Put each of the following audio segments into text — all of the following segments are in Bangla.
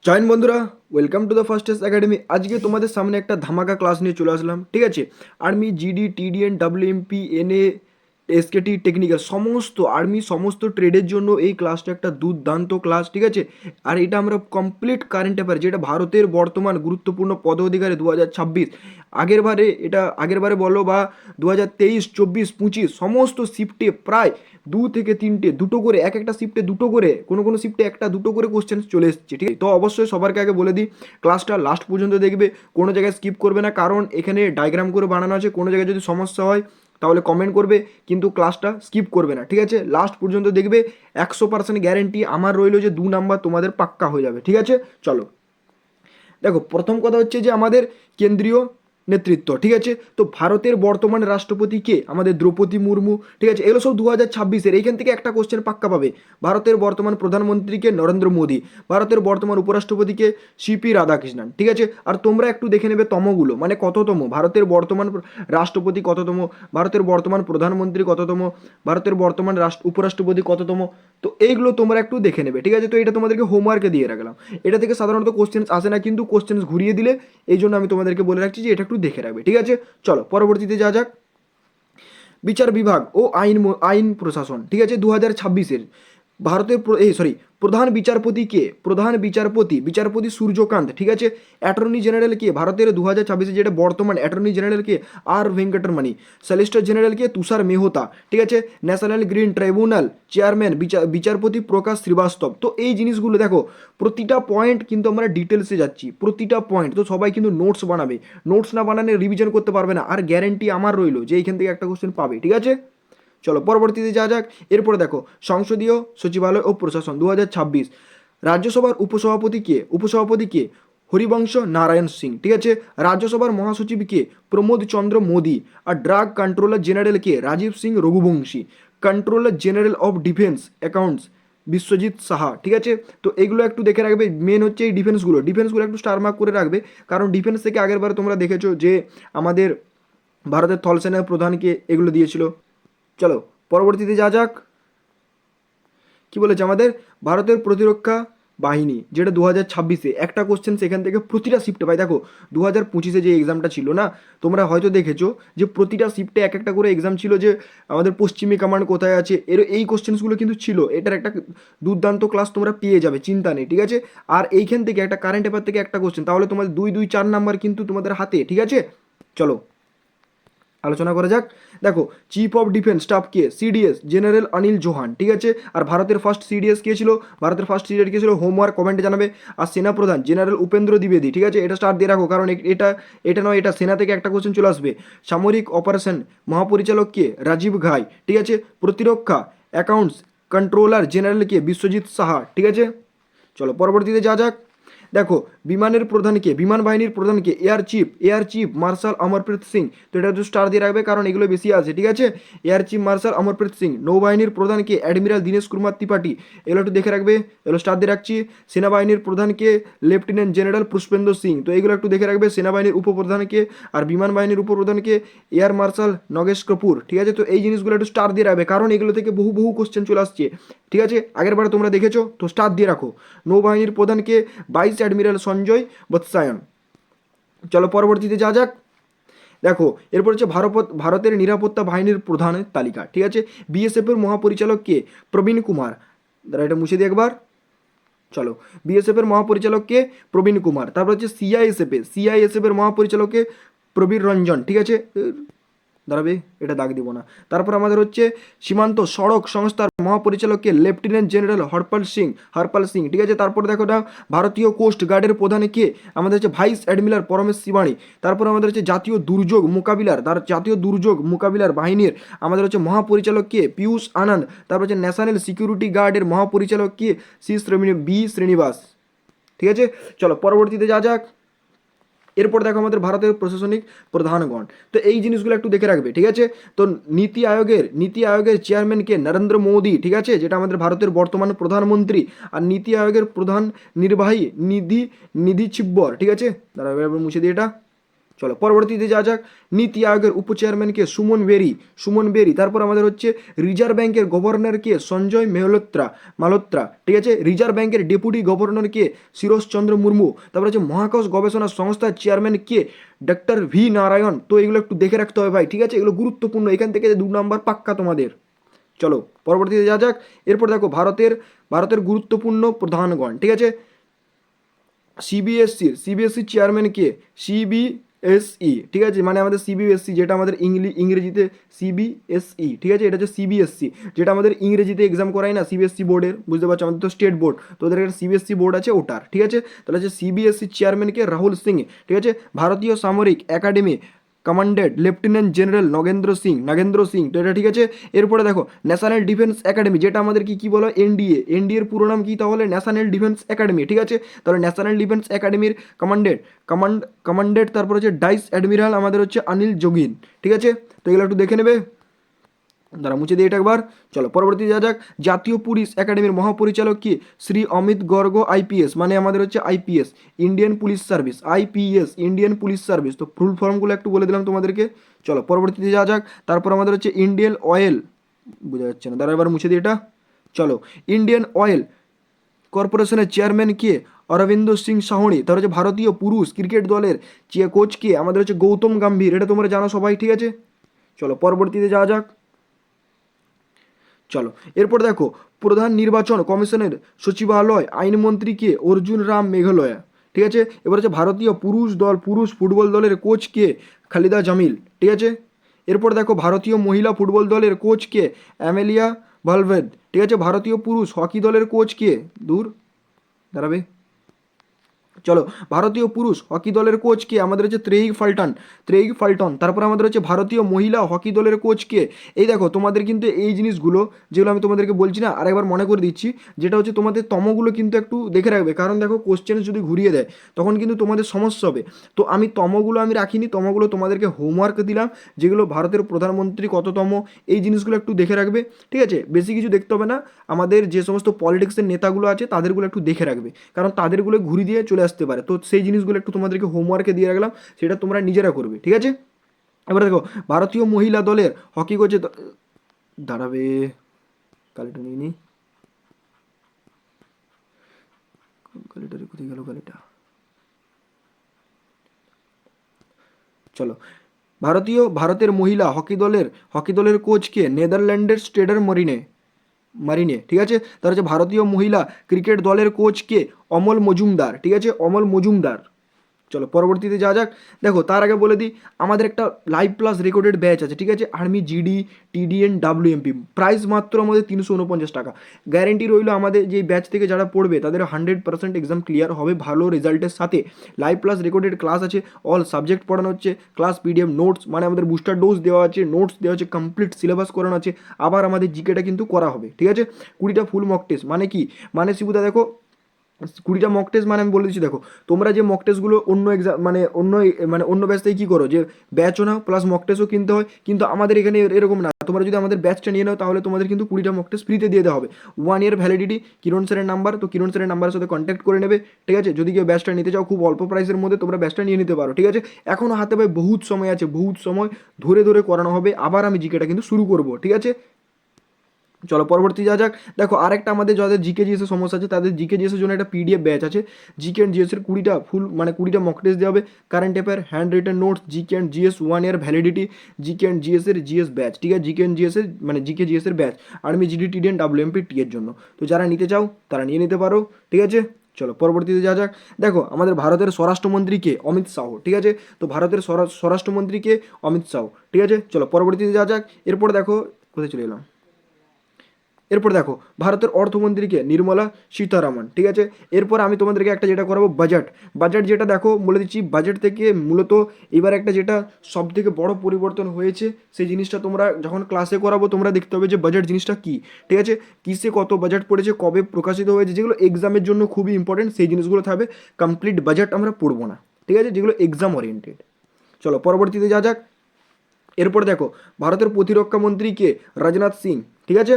জয়েন বন্ধুরা, welcome to the fastest academy. আজকে তোমাদের সামনে একটা ধামাকা ক্লাস নিয়ে চলে আসলাম। ঠিক আছে, army, GD, TDN, WMP, NA, SKT, technical সমস্ত আর্মি সমস্ত ট্রেডের জন্য এই ক্লাসটা একটা দুর্দান্ত ক্লাস। ঠিক আছে, আর এটা আমরা কমপ্লিট কারেন্ট অ্যাফেয়ার, যেটা ভারতের বর্তমান গুরুত্বপূর্ণ পদ অধিকারে 2026, আগের বারে বলো বা 2023, 24, 25 সমস্ত শিফটে প্রায় দু থেকে তিনটে দুটো করে, এক একটা শিফটে দুটো করে, কোনো কোনো শিফটে একটা দুটো করে কোশ্চেন চলে এসেছে। ঠিক আছে, তো অবশ্যই সবার আগে বলে দিই, ক্লাসটা লাস্ট পর্যন্ত দেখবে, কোনো জায়গায় স্কিপ করবে না, কারণ এখানে ডায়াগ্রাম করে বানানো আছে। কোনো জায়গায় যদি সমস্যা হয় তাহলে কমেন্ট করবে, কিন্তু ক্লাসটা স্কিপ করবে না। ঠিক আছে, লাস্ট পর্যন্ত দেখবে, 100% গ্যারেন্টি আমার রইলো যে 2 নাম্বার তোমাদের পাক্কা হয়ে যাবে। ঠিক আছে, চলো দেখো, প্রথম কথা হচ্ছে যে আমাদের কেন্দ্রীয় নেতৃত্ব। ঠিক আছে, তো ভারতের বর্তমান রাষ্ট্রপতি কে? আমাদের দ্রৌপদী মুর্মু। ঠিক আছে, এগুলো সব 2026-এর। এইখান থেকে একটা কোশ্চেন পাক্কা পাবে। ভারতের বর্তমান প্রধানমন্ত্রীকে? নরেন্দ্র মোদী। ভারতের বর্তমান উপরাষ্ট্রপতিকে? সিপি রাধাকৃষ্ণন। ঠিক আছে, আর তোমরা একটু দেখে নেবে তমগুলো, মানে কততম ভারতের বর্তমান রাষ্ট্রপতি, কততম ভারতের বর্তমান প্রধানমন্ত্রী, কততম ভারতের বর্তমান উপরাষ্ট্রপতি, কততম। তো এইগুলো তোমরা একটু দেখে নেবে। ঠিক আছে, তো এটা তোমাদেরকে হোমওয়ার্কে দিয়ে রাখলাম। এটা থেকে সাধারণত কোশ্চেন আসে না, কিন্তু কোশ্চেন ঘুরিয়ে দিলে, এই জন্য আমি তোমাদেরকে বলে রাখছি যে এটা একটু দেখে রাখবে। ঠিক আছে, চলো পরবর্তীতে যা যাক। বিচার বিভাগ ও আইন প্রশাসন। ঠিক আছে, 2026-এর ভারতের প্রধান বিচারপতি কে? বিচারপতি সূর্যকান্ত। ঠিক আছে, অ্যাটর্নি জেনারেল কে? ভারতের 2026-এ যেটা বর্তমান অ্যাটর্নি জেনারেল কে? আর ভেঙ্কটরমণি। সলিসিটর জেনারেল কে? তুষার মেহতা। ঠিক আছে, ন্যাশনাল গ্রিন ট্রাইব্যুনাল চেয়ারম্যান বিচারপতি প্রকাশ শ্রীবাস্তব। তো এই জিনিসগুলো দেখো, প্রতিটা পয়েন্ট কিন্তু আমরা ডিটেলসে যাচ্ছি, প্রতিটা পয়েন্ট। তো সবাই কিন্তু নোটস বানাবে, নোটস না বানালে রিভিশন করতে পারবে না, আর গ্যারেন্টি আমার রইলো যে এইখান থেকে একটা কোশ্চেন পাবে। ঠিক আছে, চলো পরবর্তীতে যা যাক। এরপরে দেখো, সংসদীয় সচিবালয় ও প্রশাসন 2026, রাজ্যসভার উপসভাপতি কে? হরিবংশ নারায়ণ সিং। ঠিক আছে, রাজ্যসভার মহাসচিব কে? প্রমোদ চন্দ্র মোদী। আর ড্রাগ কন্ট্রোলার জেনারেল কে? Rajiv Singh Raghuvanshi. Controller general of defence accounts Biswajit Saha. ঠিক আছে, তো এগুলো একটু দেখে রাখবে। মেন হচ্ছে এই ডিফেন্সগুলো একটু স্টার মার্ক করে রাখবে, কারণ ডিফেন্স থেকে আগেরবার তোমরা দেখেছো যে আমাদের ভারতের স্থলসেনার প্রধানকে এগুলো দিয়েছিল। চলো পরবর্তীতে যা যাক। কি বলেছে আমাদের ভারতের প্রতিরক্ষা বাহিনী, যেটা 2026-এ একটা কোশ্চেন সেখান থেকে প্রতিটা শিফটে পাই। দেখো 2025-এ যে এক্সামটা ছিল না, তোমরা হয়তো দেখেছো যে প্রতিটা শিফটে এক একটা করে এক্সাম ছিল, যে আমাদের পশ্চিমী কমান্ড কোথায় আছে, এই কোশ্চেন্সগুলো কিন্তু ছিল। এটার একটা দুর্দান্ত ক্লাস তোমরা পেয়ে যাবে, চিন্তা নেই। ঠিক আছে, আর এইখান থেকে একটা কারেন্ট অ্যাফেয়ার থেকে একটা কোশ্চেন, তাহলে তোমাদের 2-2-4 নাম্বার কিন্তু তোমাদের হাতে। ঠিক আছে, চলো আলোচনা করা যাক। দেখো, চিফ অফ ডিফেন্স স্টাফ কে? CDS general Anil Chauhan. ঠিক আছে, আর ভারতের ফার্স্ট সিডিএস কে ছিল? কে ছিল? হোমওয়ার্ক কমেন্টে জানাবে। আর সেনা প্রধান জেনারেল উপেন্দ্র দ্বিবেদী। ঠিক আছে, এটা স্টার্ট দিয়ে রাখো, কারণ এটা নয়, এটা সেনা থেকে একটা কোশ্চেন চলে আসবে। সামরিক অপারেশন মহাপরিচালক কে? রাজীব ঘাই। ঠিক আছে, প্রতিরক্ষা অ্যাকাউন্টস কন্ট্রোলার জেনারেল কে? বিশ্বজিৎ সাহা। ঠিক আছে, চলো পরবর্তীতে যা যাক। দেখো, বিমান বাহিনীর প্রধানকে? Air chief marshal Amarpreet Singh. তো এটা একটু স্টার দিয়ে রাখবে, কারণ এগুলো বেশি আছে। ঠিক আছে, air chief marshal Amarpreet Singh. নৌবাহিনীর প্রধানকে? অ্যাডমিরাল দীনেশ কুমার ত্রিপাঠী। এগুলো একটু দেখে রাখবে, এগুলো স্টার দিয়ে রাখছি। সেনাবাহিনীর প্রধানকে? Lieutenant general Pushpendra Singh. তো এইগুলো একটু দেখে রাখবে। সেনাবাহিনীর উপপ্রধানকে? আর বিমান বাহিনীর উপপ্রধানকে? Air marshal Nagesh Kapoor. ঠিক আছে, তো এই জিনিসগুলো একটু স্টার দিয়ে রাখবে, কারণ এগুলো থেকে বহু বহু কোশ্চেন চলে আসছে। ঠিক আছে, আগেরবারে তোমরা দেখেছো, তো স্টার দিয়ে রাখো। নৌবাহিনীর প্রধানকে? Vice admiral Sanjay Vatsayan. চলো পরবর্তীতে যা যাক। দেখো, এরপর হচ্ছে ভারতের নিরাপত্তা বাহিনীর প্রধানের তালিকা। ঠিক আছে, বিএসএফ এর মহাপরিচালক কে? প্রবীণ কুমার। দাঁড়া, এটা মুছে দিই একবার। চলো, বিএসএফ এর মহাপরিচালক কে? প্রবীণ কুমার। তারপর হচ্ছে সিআইএসএফ এর মহাপরিচালক কে? প্রবীর রঞ্জন। ঠিক আছে, দাঁড়াবে, এটা দাগ দিব না। তারপর আমাদের হচ্ছে সীমান্ত সড়ক সংস্থার মহাপরিচালককে? Lieutenant general Harpal Singh. ঠিক আছে, তারপর দেখো না, ভারতীয় কোস্ট গার্ডের প্রধান কে? আমাদের হচ্ছে ভাইস অ্যাডমিরাল পরমেশ শিবাণী। তারপর আমাদের হচ্ছে জাতীয় দুর্যোগ মোকাবিলার বাহিনীর আমাদের হচ্ছে মহাপরিচালক কে? পীয়ূষ আনন্দ। তারপর হচ্ছে ন্যাশনাল সিকিউরিটি গার্ডের মহাপরিচালক কে? শ্রীনিবাস। ঠিক আছে, চলো পরবর্তীতে যা যাক। এরপর দেখো আমাদের ভারতের প্রশাসনিক প্রধানগণ। তো এই জিনিসগুলো একটু দেখে রাখবে। ঠিক আছে, তো নীতি আয়োগের চেয়ারম্যান কে? নরেন্দ্র মোদী। ঠিক আছে, যেটা আমাদের ভারতের বর্তমান প্রধানমন্ত্রী। আর নীতি আয়োগের প্রধান নির্বাহী নিধি চিব্বর। ঠিক আছে, দাঁড়াবে, মুছে দিই এটা। চলো পরবর্তীতে যা যাক, নীতি আয়োগের উপচেয়ারম্যান কে? সুমন বেরি। তারপর আমাদের হচ্ছে রিজার্ভ ব্যাংকের গভর্নর কে? সঞ্জয় মালহোত্রা, ঠিক আছে। রিজার্ভ ব্যাংকের ডেপুটি গভর্নর কে? শিরোষচন্দ্র মুর্মু। তারপর হচ্ছে মহাকাশ গবেষণা সংস্থার চেয়ারম্যান কে? ডক্টর ভি নারায়ণ। তো এগুলো একটু দেখে রাখতে হবে ভাই, ঠিক আছে, এগুলো গুরুত্বপূর্ণ, এখান থেকে 2 নাম্বার পাক্কা তোমাদের। চলো পরবর্তীতে যা যাক, এরপর দেখো ভারতের গুরুত্বপূর্ণ প্রধানগণ, ঠিক আছে। সিবিএসসির চেয়ারম্যান কে? সিবিএসই, ঠিক আছে, মানে আমাদের সিবিএসসি যেটা আমাদের ইংরেজিতে সিবিএসই, ঠিক আছে, এটা হচ্ছে সিবিএসসি যেটা আমাদের ইংরেজিতে এক্সাম করাই না সিবিএসসি বোর্ডের, বুঝতে পারছো, আমাদের তো স্টেট বোর্ড, তো ওদের একটা সিবিএসসি বোর্ড আছে ওটার, ঠিক আছে। তাহলে হচ্ছে সিবিএসসি চেয়ারম্যান কে? রাহুল সিং, ঠিক আছে। ভারতীয় সামরিক academy commanded lieutenant general Nagendra Singh, তো এটা ঠিক আছে। এরপরে দেখো ন্যাশনাল ডিফেন্স একাডেমি, যেটা আমাদের কি বলো, এনডিএর পুরো নাম কি তাহলে? ন্যাশনাল ডিফেন্স একাডেমি, ঠিক আছে। তাহলে ন্যাশনাল ডিফেন্স একাডেমির কমান্ডেড তারপর হচ্ছে ডাইস অ্যাডমিরাল আমাদের হচ্ছে অনিল যোগিন, ঠিক আছে। তো এগুলো একটু দেখে নেবে, দাঁড়া মুছে দিয়ে এটা একবার। চলো পরবর্তী যা যাক, জাতীয় পুলিশ একাডেমির মহাপরিচালক কি? শ্রী অমিত গর্গ আইপিএস, মানে আমাদের হচ্ছে IPS, Indian police service, IPS Indian police service. তো ফুল ফর্মগুলো একটু বলে দিলাম তোমাদেরকে। চলো পরবর্তীতে যা যাক, তারপর আমাদের হচ্ছে ইন্ডিয়ান অয়েল, বোঝা যাচ্ছে না, দাঁড়া এবার মুছে দিই এটা। চলো, ইন্ডিয়ান অয়েল কর্পোরেশনের চেয়ারম্যান কে? অরবিন্দ সিং সাহনি। তার হচ্ছে ভারতীয় পুরুষ ক্রিকেট দলের কোচ কে? আমাদের হচ্ছে গৌতম গম্ভীর, এটা তোমরা জানো সবাই, ঠিক আছে। চলো পরবর্তীতে যাওয়া যাক। চলো এরপর দেখো, প্রধান নির্বাচন কমিশনের সচিবালয় আইনমন্ত্রী কে? অর্জুন রাম মেঘালয়া, ঠিক আছে। এবার হচ্ছে ভারতীয় পুরুষ ফুটবল দলের কোচ কে? খালিদা জামিল, ঠিক আছে। এরপর দেখো ভারতীয় মহিলা ফুটবল দলের কোচ কে? অ্যামেলিয়া ভালভেদ, ঠিক আছে। ভারতীয় পুরুষ হকি দলের কোচ কে? দাঁড়াবে, চলো, ভারতীয় পুরুষ হকি দলের কোচ কে? আমাদের হচ্ছে ত্রেইগ ফাল্টন। তারপর আমাদের হচ্ছে ভারতীয় মহিলা হকি দলের কোচ কে? এই দেখো তোমাদের কিন্তু এই জিনিসগুলো যেগুলো আমি তোমাদেরকে বলছি না, আরেকবার মনে করে দিচ্ছি, যেটা হচ্ছে তোমাদের তমগুলো কিন্তু একটু দেখে রাখবে, কারণ দেখো কোশ্চেন যদি ঘুরিয়ে দেয় তখন কিন্তু তোমাদের সমস্যা হবে। তো আমি তমগুলো আমি রাখিনি, তমগুলো তোমাদেরকে হোমওয়ার্ক দিলাম, যেগুলো ভারতের প্রধানমন্ত্রী কততম, এই জিনিসগুলো একটু দেখে রাখবে, ঠিক আছে। বেশি কিছু দেখতে হবে না, আমাদের যে সমস্ত পলিটিক্সের নেতাগুলো আছে তাদেরগুলো একটু দেখে রাখবে, কারণ তাদেরগুলো ঘুরি দিয়ে চলে আসতে পারে। তো সেই জিনিসগুলো একটু তোমাদেরকে হোমওয়ার্কে দিয়ে রাখলাম, সেটা তোমরা নিজেরা করবে, ঠিক আছে। এবার দেখো ভারতীয় মহিলা দলের হকি কোচে, দাঁড়াবে, কালিটা নিয়ে নি, কালিটারে কোথায় গেল কালিটা। চলো, ভারতের মহিলা হকি দলের কোচ কে? নেদারল্যান্ডের স্টেডার মারিনে, ঠিক আছে। তার হচ্ছে ভারতীয় মহিলা ক্রিকেট দলের কোচ কে? অমল মজুমদার, ঠিক আছে, অমল মজুমদার। চলো পরবর্তীতে যা যাক, দেখো তার আগে বলে দিই, আমাদের একটা লাইভ প্লাস রেকর্ডেড ব্যাচ আছে, ঠিক আছে, আর্মি জিডি টিডিএন ডাব্লিউএমপি, প্রাইস মাত্র আমাদের 349 টাকা। গ্যারেন্টি রইলো আমাদের যে ব্যাচ থেকে যারা পড়বে তাদের 100% এক্সাম ক্লিয়ার হবে ভালো রেজাল্টের সাথে। লাইভ প্লাস রেকর্ডেড ক্লাস আছে, অল সাবজেক্ট পড়ানো হচ্ছে, ক্লাস পিডিএফ নোটস, মানে আমাদের বুস্টার ডোজ দেওয়া আছে, নোটস দেওয়া আছে, কমপ্লিট সিলেবাস করানো আছে, আবার আমাদের জিকেটা কিন্তু করা হবে, ঠিক আছে। 20টা ফুল মক টেস্ট, মানে কি, মানে শিবুদা দেখো 20টা মক টেস্ট, মানে আমি বলে দিচ্ছি, দেখো তোমরা যে মক টেস্টগুলো অন্য এক্সাম অন্য ব্যাচ থেকে কী করো, যে ব্যাচও নাও প্লাস মক টেস্টও কিনতে হয়, কিন্তু আমাদের এখানে এরকম না, তোমরা যদি আমাদের ব্যাচটা নিয়ে নাও তাহলে তোমাদের কিন্তু 20টা মক টেস্ট ফ্রিতে দিয়ে দেওয়া হবে। 1 ইয়ার ভ্যালিডিটি, কিরণ স্যারের নাম্বার, তো কিরণ স্যারের নাম্বারের সাথে কন্ট্যাক্ট করে নেবে, ঠিক আছে। যদি কেউ ব্যাচটা নিতে চাও খুব অল্প প্রাইসের মধ্যে তোমরা ব্যাচটা নিয়ে নিতে পারো, ঠিক আছে। এখনও হাতে ভাই বহুত সময় আছে, বহুত সময় ধরে ধরে করানো হবে, আবার আমি জিকেটা কিন্তু শুরু করবো, ঠিক আছে। চলো পরবর্তী যা যাক, দেখো আরেকটা আমাদের যাদের জিকে জিএসের সমস্যা আছে তাদের জিকে জিএসের জন্য একটা পিডিএফ ব্যাচ আছে, জিকে অ্যান্ড জিএসের 20টা ফুল, মানে 20টা মক টেস্ট দেওয়া হবে, current affair, hand written notes, GK and GS 1 year validity, GK and জিএসের জিএস ব্যাচ, ঠিক আছে, জিকে অ্যান্ড জিএসের মানে জিকে জিএসের batch, army GD TDN WMP T এর জন্য। তো যারা নিতে চাও তারা নিয়ে নিতে পারো, ঠিক আছে। চলো পরবর্তীতে যা যাক, দেখো আমাদের ভারতের স্বরাষ্ট্রমন্ত্রীকে? অমিত শাহ, ঠিক আছে। তো ভারতের স্বরাষ্ট্রমন্ত্রীকে? অমিত শাহ, ঠিক আছে। চলো পরবর্তীতে যা যাক, এরপর দেখো কোথায় চলে এলাম, এরপর দেখো ভারতের অর্থমন্ত্রীকে? নির্মলা সীতারামন, ঠিক আছে। এরপর আমি তোমাদেরকে একটা যেটা করাবো, বাজেট যেটা দেখো বলে দিচ্ছি, বাজেট থেকে মূলত এবার একটা যেটা সব থেকে বড় পরিবর্তন হয়েছে সেই জিনিসটা তোমরা যখন ক্লাসে করাবো তোমরা দেখতে হবে যে বাজেট জিনিসটা কী, ঠিক আছে, কিসে কত বাজেট পড়েছে, কবে প্রকাশিত হয়েছে, যেগুলো এক্সামের জন্য খুবই ইম্পর্টেন্ট সেই জিনিসগুলো থাকবে। কমপ্লিট বাজেট আমরা পড়বো না, ঠিক আছে, যেগুলো এক্সাম ওরিয়েন্টেড। চলো পরবর্তীতে যা যাক, এরপর দেখো ভারতের প্রতিরক্ষা মন্ত্রীকে? রাজনাথ সিং, ঠিক আছে।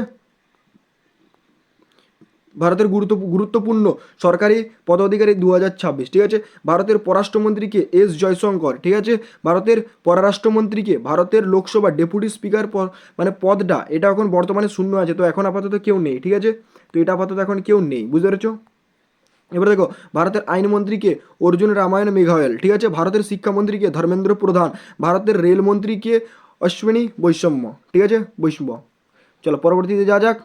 ভারতের গুরুত্বপূর্ণ সরকারি পদাধিকারী 2026, ঠিক আছে। ভারতের পররাষ্ট্রমন্ত্রীকে এস জয়শঙ্কর, ঠিক আছে। ভারতের পররাষ্ট্রমন্ত্রীকে, ভারতের লোকসভা ডেপুটি স্পিকার মানে পদটা এটা এখন বর্তমানে শূন্য আছে, তো এখন আপাতত কেউ নেই, ঠিক আছে। তো এটা আপাতত এখন কেউ নেই, বুঝতে পেরেছো। এবার দেখো ভারতের আইনমন্ত্রীকে অর্জুন রামায়ণ মেঘাওয়াল, ঠিক আছে। ভারতের শিক্ষামন্ত্রীকে ধর্মেন্দ্র প্রধান। ভারতের রেলমন্ত্রীকে অশ্বিনী বৈষম্য, ঠিক আছে, বৈষ্ণব। চলো পরবর্তীতে যা যাক,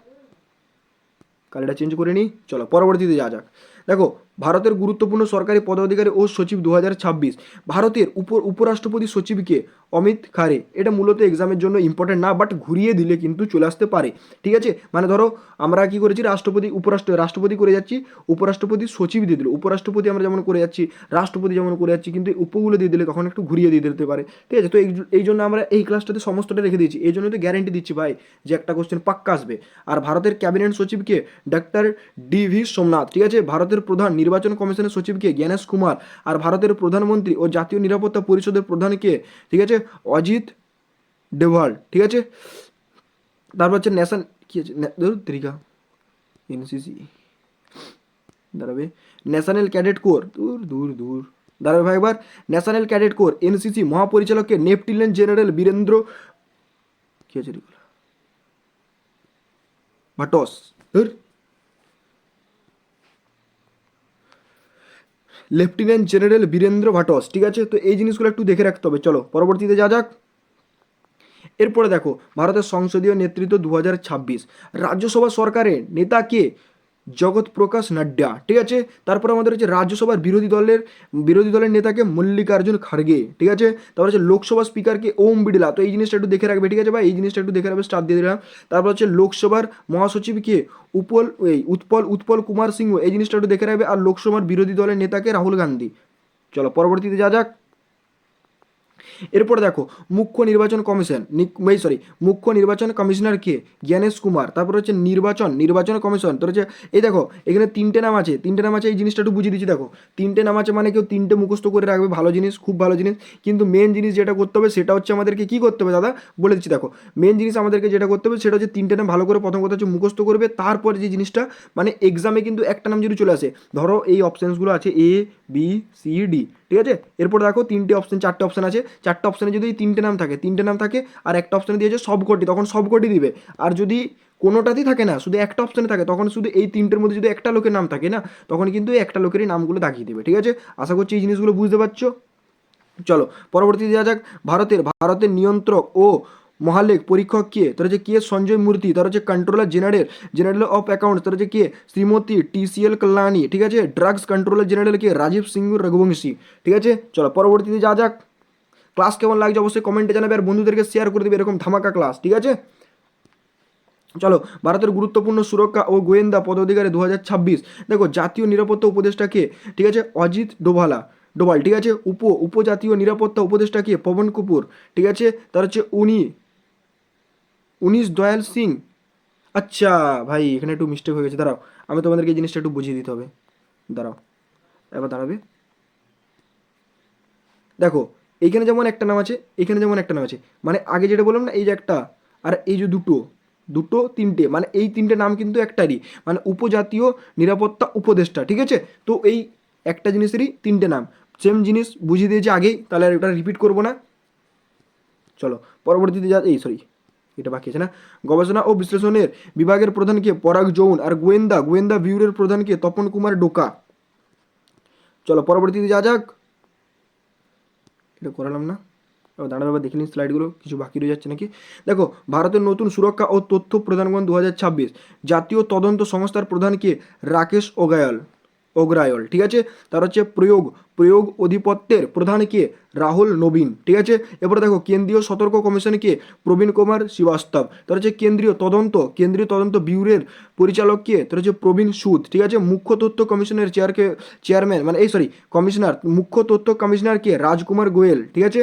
কালিটা চেঞ্জ করে নিই। চলো পরবর্তীতে যা যাক। দেখো ভারতের গুরুত্বপূর্ণ সরকারি পদাধিকারী ও সচিব 2026। ভারতের উপরাষ্ট্রপতি সচিবকে অমিত খারে। এটা মূলত এক্সামের জন্য ইম্পর্টেন্ট না, বাট ঘুরিয়ে দিলে কিন্তু চলে আসতে পারে, ঠিক আছে। মানে ধরো আমরা কি করেছি, রাষ্ট্রপতি করে যাচ্ছি, উপরাষ্ট্রপতি সচিব দিয়ে দিল, উপরাষ্ট্রপতি আমরা যেমন করে যাচ্ছি, রাষ্ট্রপতি যেমন করে যাচ্ছি, কিন্তু এই উপগুলো দিয়ে দিলে তখন একটু ঘুরিয়ে দিয়ে দিতে পারে, ঠিক আছে। তো এই জন্য আমরা এই ক্লাসটাতে সমস্তটা রেখে দিয়েছি, এই জন্য তো গ্যারেন্টি দিচ্ছি ভাই যে একটা কোশ্চেন পাক্কা আসবে। আর ভারতের ক্যাবিনেট সচিবকে ডাক্তার DV সোমনাথ, ঠিক আছে। ভারতের প্রধান নির্বাচন কমিশনের সচিবকে জ্ঞানেশ কুমার। আর ভারতের প্রধানমন্ত্রী ও জাতীয় নিরাপত্তা পরিষদের প্রধানকে, ঠিক আছে, অজিত ডোভাল, ঠিক আছে। তারপর হচ্ছে ন্যাশনাল কি আছে তরিকা NCC, দাঁড়াবে ন্যাশনাল ক্যাডেট কোর, দূর দূর দূর, দাঁড়াবে ভাই একবার। ন্যাশনাল ক্যাডেট কোর NCC মহাপরিচালককে লেফটেন্যান্ট জেনারেল বীরেন্দ্র কি আছে ভাটস, লেফটেন্যান্ট জেনারেল বীরেন্দ্র ভাটস, ঠিক আছে। তো এই জিনিসগুলো একটু দেখে রাখতে হবে। চলো পরবর্তীতে যা যাক। এরপরে দেখো ভারতের সংসদীয় নেতৃত্ব 2026। রাজ্যসভা সরকারের নেতা কে? জগৎ প্রকাশ নাড্ডা, ঠিক আছে। তারপর আমাদের হচ্ছে রাজ্যসভার বিরোধী দলের নেতাকে মল্লিকার্জুন খাড়গে, ঠিক আছে। তারপর হচ্ছে লোকসভা স্পিকারকে ওম বিড়লা। তো এই জিনিসটা একটু দেখে রাখবে, ঠিক আছে ভাই, এই জিনিসটা একটু দেখে রাখবে, স্টার দিয়ে দিলাম। তারপর হচ্ছে লোকসভার মহাসচিবকে উৎপল কুমার সিংহ, এই জিনিসটা একটু দেখে রাখবে। আর লোকসভার বিরোধী দলের নেতাকে রাহুল গান্ধী। চলো পরবর্তীতে যা যাক। এরপরে দেখো মুখ্য নির্বাচন কমিশনার কে? জ্ঞানেশ কুমার। তারপর হচ্ছে নির্বাচন কমিশন, তোর হচ্ছে এই দেখো এখানে তিনটে নাম আছে, এই জিনিসটা একটু বুঝিয়ে দিচ্ছি। দেখো তিনটে নাম আছে মানে কেউ তিনটে মুখস্থ করে রাখবে, ভালো জিনিস, খুব ভালো জিনিস। কিন্তু মেন জিনিস যেটা করতে হবে সেটা হচ্ছে আমাদেরকে কি করতে হবে দাদা, বলে দিচ্ছি। দেখো মেন জিনিস আমাদেরকে যেটা করতে হবে সেটা হচ্ছে তিনটে নাম ভালো করে প্রথম কথা হচ্ছে মুখস্থ করবে। তারপরে যে জিনিসটা মানে এক্সামে কিন্তু একটা নাম যদি চলে আসে, ধরো এই অপশানসগুলো আছে ABCD, ঠিক আছে। এরপর দেখো চারটে অপশান আছে, চারটে অপশানে যদি তিনটে নাম থাকে আর একটা অপশানে দিয়েছে সবকটি, তখন সবকটি দিবে। আর যদি কোনোটাতেই থাকে না, শুধু একটা অপশানে থাকে, তখন শুধু এই তিনটের মধ্যে যদি একটা লোকের নাম থাকে না, তখন কিন্তু এই একটা লোকেরই নামগুলো দাগিয়ে দেবে, ঠিক আছে। আশা করছি এই জিনিসগুলো বুঝতে পারছো। চলো পরবর্তীতে যাওয়া যাক। ভারতের নিয়ন্ত্রক ও মহালেখ পরীক্ষক কে? তার হচ্ছে কে সঞ্জয় মূর্তি। তার হচ্ছে কন্ট্রোলার জেনারেল অফ অ্যাকাউন্টস, তার হচ্ছে কে শ্রীমতী TCL কল্যাণী, ঠিক আছে। ড্রাগস কন্ট্রোলার জেনারেল কে? রাজীব সিংহ রঘুবংশী, ঠিক আছে। চলো পরবর্তীতে যা যাক। ক্লাস কেমন লাগছে অবশ্যই কমেন্টে জানাবে, আর বন্ধুদেরকে শেয়ার করে দেবে এরকম ধামাকা ক্লাস, ঠিক আছে। চলো ভারতের গুরুত্বপূর্ণ সুরক্ষা ও গোয়েন্দা পদাধিকারী 2026। দেখো জাতীয় নিরাপত্তা উপদেষ্টা কে? ঠিক আছে, অজিত ডোভাল, ঠিক আছে। উপজাতীয় নিরাপত্তা উপদেষ্টা কে? পবন কপুর, ঠিক আছে। তার হচ্ছে উনিশ দয়াল সিং। আচ্ছা ভাই এখানে একটু মিস্টেক হয়ে গেছে, দাঁড়াও আমি তোমাদেরকে এই জিনিসটা একটু বুঝিয়ে দিতে হবে, দাঁড়াও এবার দাঁড়াবে। দেখো এইখানে যেমন একটা নাম আছে, এখানে যেমন একটা নাম আছে, মানে আগে যেটা বললাম না এই যে একটা, আর এই যে দুটো তিনটে, মানে এই তিনটে নাম কিন্তু একটারই, মানে উপজাতীয় নিরাপত্তা উপদেষ্টা, ঠিক আছে। তো এই একটা জিনিসেরই তিনটে নাম, সেম জিনিস বুঝিয়ে দিয়েছি আগেই, তাহলে আর এটা রিপিট করবো না। চলো পরবর্তীতে এটা বাকি আছে না। গবেষণা ও বিশ্লেষণের বিভাগের প্রধানকে পরাগ জৌন। আর গোয়েন্দা ব্যুরোর প্রধানকে তপন কুমার ডোকা। চলো পরবর্তীতে যা যাক। এটা করালাম না, দাঁড়াবে দেখে নিন স্লাইডগুলো, কিছু বাকি রয়ে যাচ্ছে নাকি। দেখো ভারতের নতুন সুরক্ষা ও তথ্য প্রধানগণ 2026। জাতীয় তদন্ত সংস্থার প্রধানকে রাকেশ ওগ্রায়ল, ঠিক আছে। তার হচ্ছে প্রয়োগ অধিপত্যের প্রধানকে রাহুল নবীন, ঠিক আছে। এরপরে দেখো কেন্দ্রীয় সতর্ক কমিশনকে প্রবীণ কুমার শ্রীবাস্তব। তার হচ্ছে কেন্দ্রীয় তদন্ত ব্যুরোর পরিচালককে তার হচ্ছে প্রবীণ সুদ, ঠিক আছে। মুখ্য তথ্য কমিশনের চেয়ারম্যান মানে কমিশনার, মুখ্য তথ্য কমিশনারকে রাজকুমার গোয়েল, ঠিক আছে।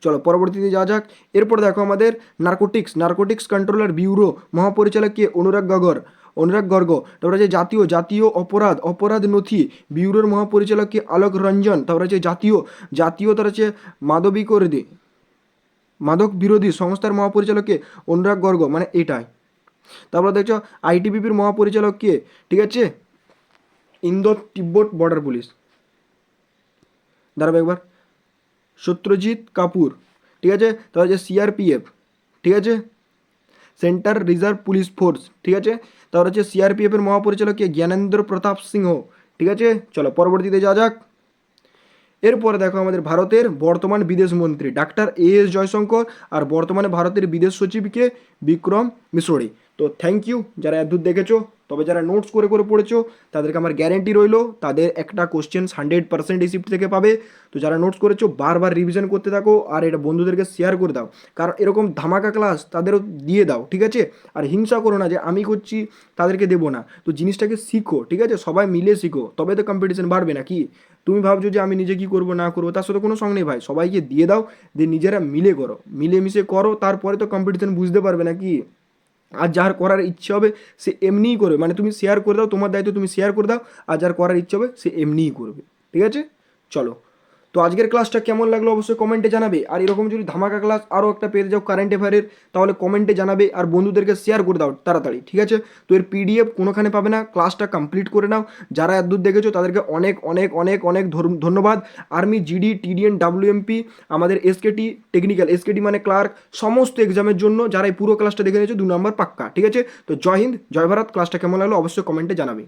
চলো পরবর্তীতে যা যাক। এরপর দেখো আমাদের নার্কোটিক্স কন্ট্রোলার ব্যুরো মহাপরিচালককে অনুরাগ গর্গ। তারপরে আছে জাতীয় অপরাধ নথি ব্যুরোর মহাপরিচালককে আলোক রঞ্জন। তারপরে আছে জাতীয় তার হচ্ছে মাদক বিরোধী সংস্থার মহাপরিচালককে অনুরাগ গর্গ, মানে এটাই। তারপর দেখছো আইটিবিপির মহাপরিচালক কে, ঠিক আছে, ইন্দো তিব্বত বর্ডার পুলিশ, দাঁড়াবে একবার, সত্যজিৎ কাপুর, ঠিক আছে। তারপর হচ্ছে সিআরপিএফ, ঠিক আছে, সেন্ট্রাল রিজার্ভ পুলিশ ফোর্স, ঠিক আছে। তারপর হচ্ছে সিআরপিএফ এর মহাপরিচালক কে, জ্ঞানেন্দ্র প্রতাপ সিংহ, ঠিক আছে। চলো পরবর্তীতে যাওয়া যাক। এরপরে দেখো আমাদের ভারতের বর্তমান বিদেশ মন্ত্রী ডাক্তার এস জয়শঙ্কর, আর বর্তমানে ভারতের বিদেশ সচিবকে বিক্রম মিশ্রি। তো থ্যাংক ইউ যারা এতদূর দেখেছো। তবে যারা নোটস করে করে পড়েছো তাদেরকে আমার গ্যারেন্টি রইলো তাদের একটা কোশ্চেন 100% এই শিফট থেকে পাবে। তো যারা নোটস করেছো বারবার রিভিশন করতে থাকো, আর এটা বন্ধুদেরকে শেয়ার করে দাও, কারণ এরকম ধামাকা ক্লাস তাদেরও দিয়ে দাও, ঠিক আছে। আর হিংসা করো না যে আমি করছি তাদেরকে দেবো না, তো জিনিসটাকে শিখো, ঠিক আছে, সবাই মিলে শিখো, তবে তো কম্পিটিশন বাড়বে নাকি। তুমি ভাবছো যে আমি নিজে কি করবো না করবো, তার সাথে কোনো সঙ্গ নেই ভাই, সবাইকে দিয়ে দাও, দিয়ে নিজেরা মিলে করো, মিলেমিশে করো, তারপরে তো কম্পিটিশন বুঝতে পারবে নাকি। আর যার করার ইচ্ছে হবে সে এমনিই করবে, মানে তুমি শেয়ার করে দাও, তোমার দায়িত্ব তুমি শেয়ার করে দাও, আর যার করার ইচ্ছে হবে সে এমনিই করবে, ঠিক আছে। চলো, তো আজকের ক্লাসটা কেমন লাগলো অবশ্যই কমেন্টে জানাবে, আর এরকম যদি ধামাকা ক্লাস আরও একটা পেয়ে যাও কারেন্ট অ্যাফেয়ারের, তাহলে কমেন্টে জানাবে, আর বন্ধুদেরকে শেয়ার করে দাও তাড়াতাড়ি, ঠিক আছে। তো এর পিডিএফ কোনোখানে পাবে না, ক্লাসটা কমপ্লিট করে নাও। যারা এতদূর দেখেছো তাদেরকে অনেক অনেক অনেক অনেক ধন্যবাদ। আর্মি, জিডি, টিডিএন, ডাব্লিউএমপি, আমাদের এসকেটি টেকনিক্যাল, এসকেটি মানে ক্লার্ক, সমস্ত এক্সামের জন্য যারা এই পুরো ক্লাসটা দেখে নিয়েছো 2 নম্বর পাক্কা, ঠিক আছে। তো জয় হিন্দ, জয় ভারত। ক্লাসটা কেমন লাগলো অবশ্যই কমেন্টে জানাবে।